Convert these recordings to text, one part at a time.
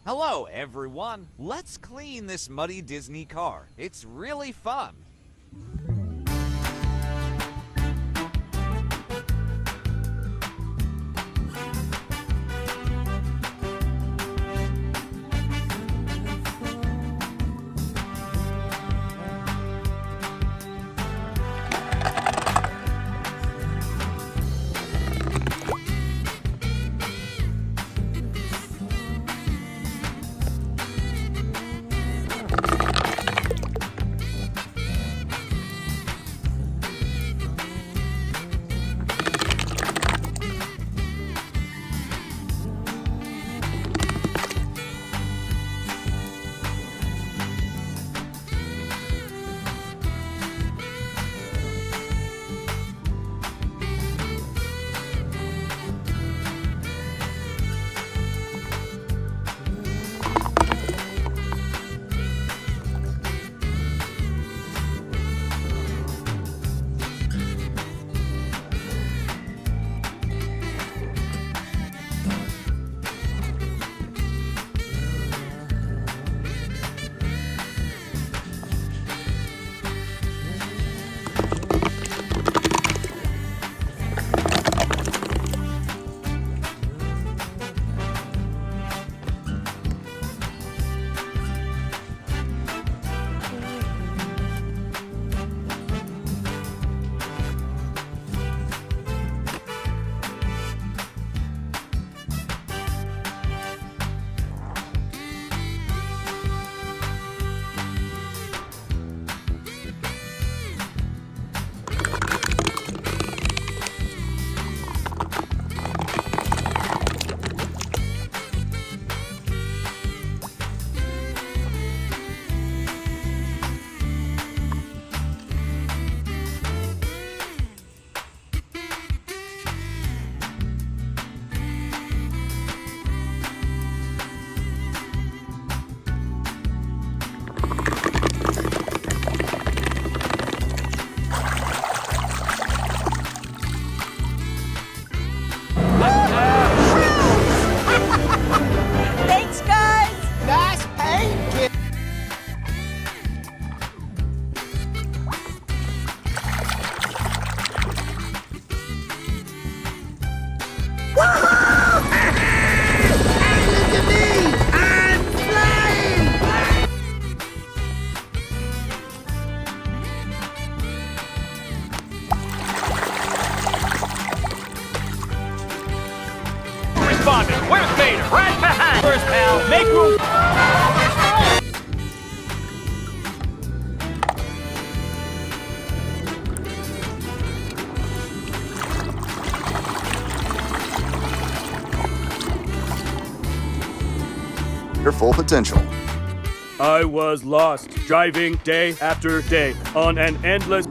Hello, everyone. Let's clean this muddy Disney car. It's really fun. Thanks, guys! Nice paint, kid! Woohoo! Hey, look at me! I'm flying! Responding. Where's Vader? Right behind. First, pal. Make room. Your full potential. I was lost, driving day after day on an endless...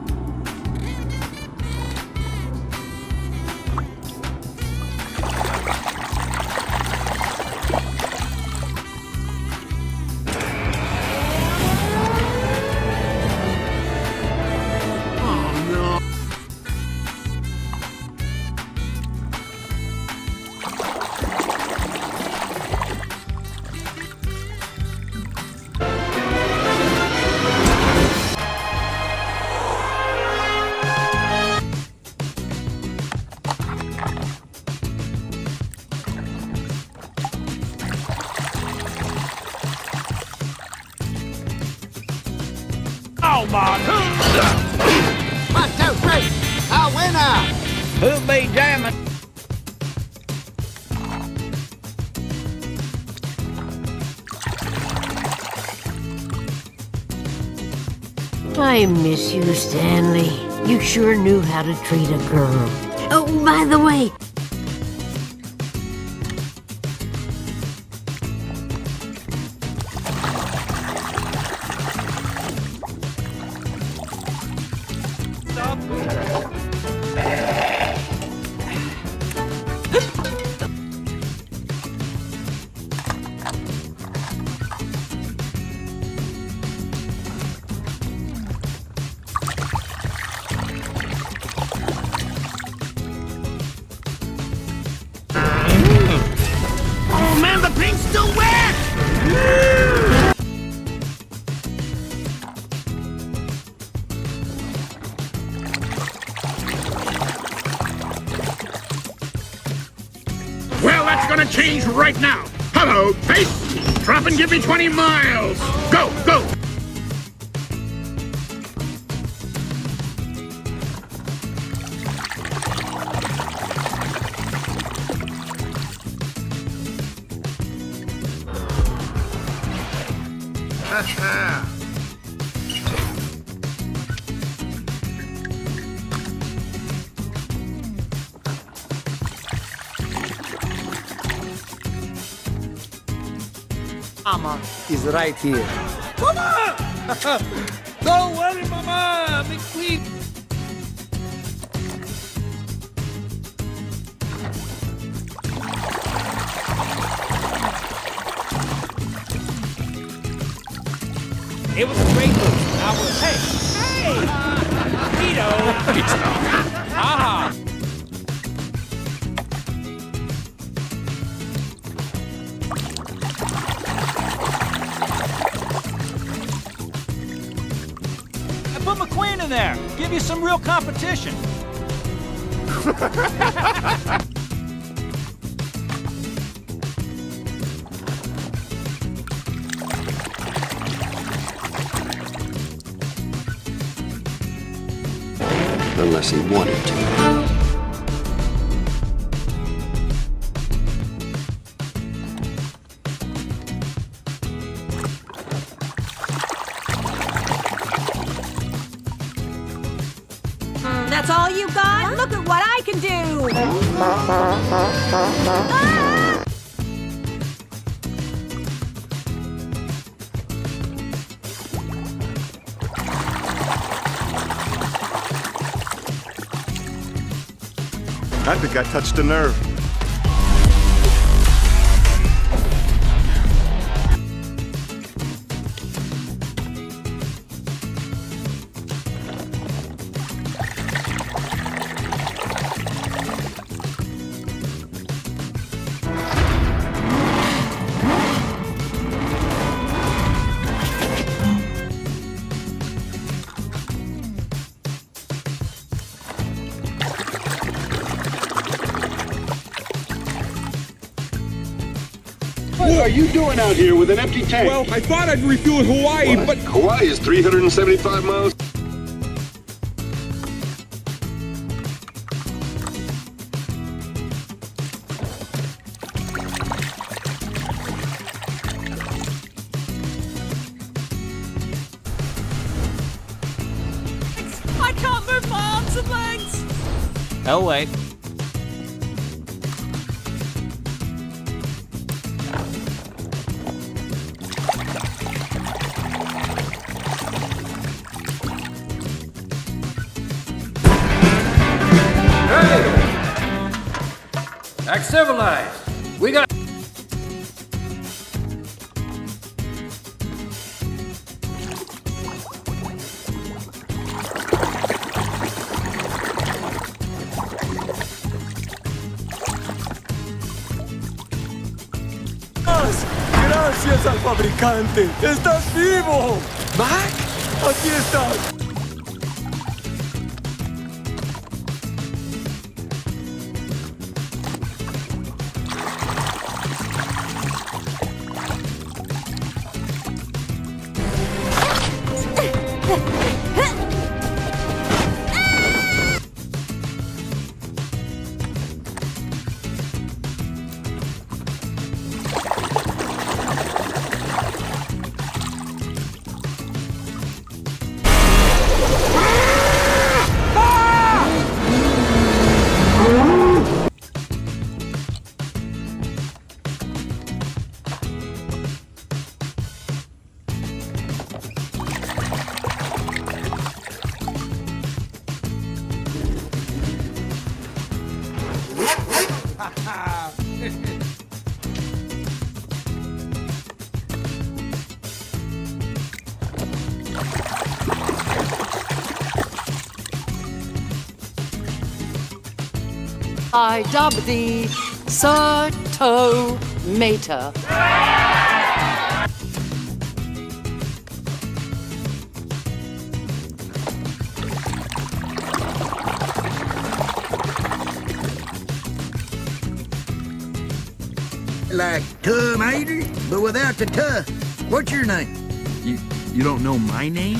Oh, man. 1, 2, 3, a winner! Who'll be jamming? I miss you, Stanley. You sure knew how to treat a girl. Oh, by the way, right now. Hello, pace. Drop and give me 20 miles. Go, go. Mama is right here. Mama! Don't worry, Mama. Be quick. It was a great move. I was. Hey! Vito! Aha! I put McQueen in there. Give you some real competition. Unless he wanted to. That's all you got? Look at what I can do! Ah! I think I touched a nerve. What are you doing out here with an empty tank? Well, I thought I'd refuel in Hawaii, What? but Hawaii is 375 miles. I can't move my arms and legs! Oh, wait. Act civilized. We got. Gracias al fabricante. ¡Estás vivo! Mac, aquí estás. I dub thee Sir Tomica. like tomato, but without the tuh. What's your name? You don't know my name?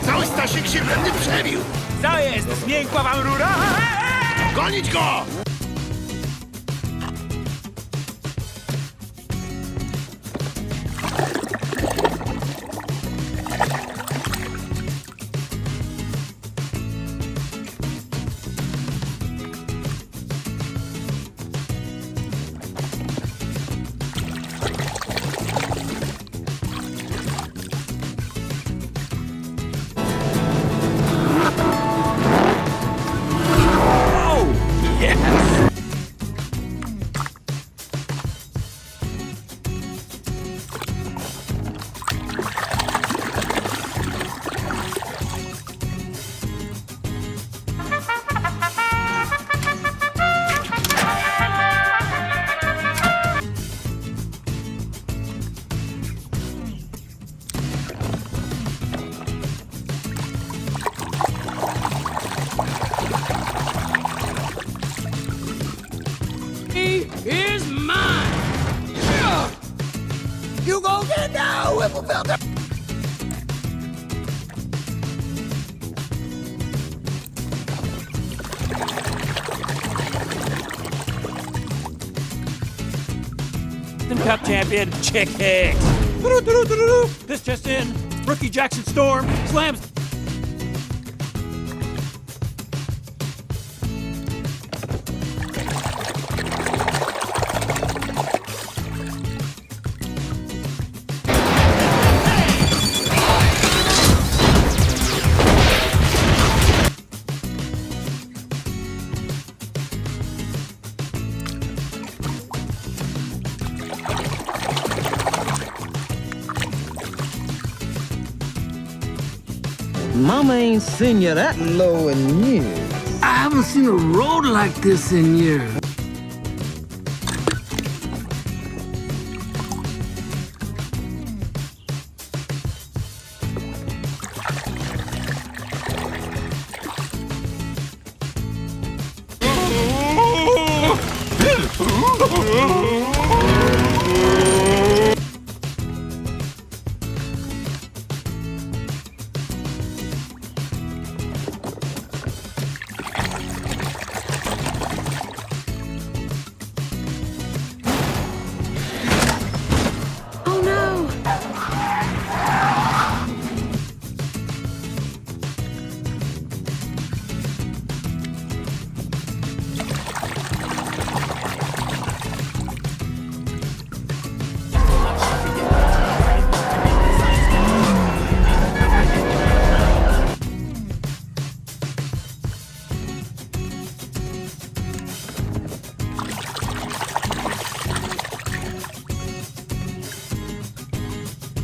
Cały Stasiek się we mnie przebił! Co jest? Zmiękła wam rura? Gonić go! Is mine! You gon' get down, Whipplefeld! Cup champion, Chick Hicks. This just in. Rookie Jackson Storm slams. Mama ain't seen you that low in years. I haven't seen a road like this in years.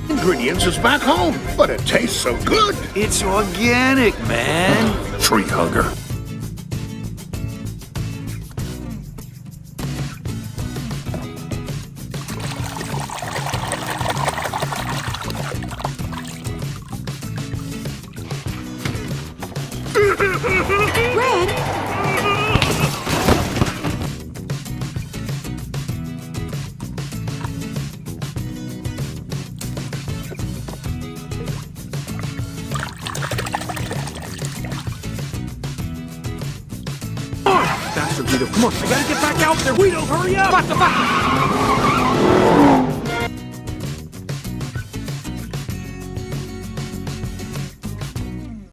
Ingredients is back home, but it tastes so good. It's organic, man. Tree hugger. Red? Faster, Guido. Come on, I gotta get back out there. Guido, hurry up! What the fuck?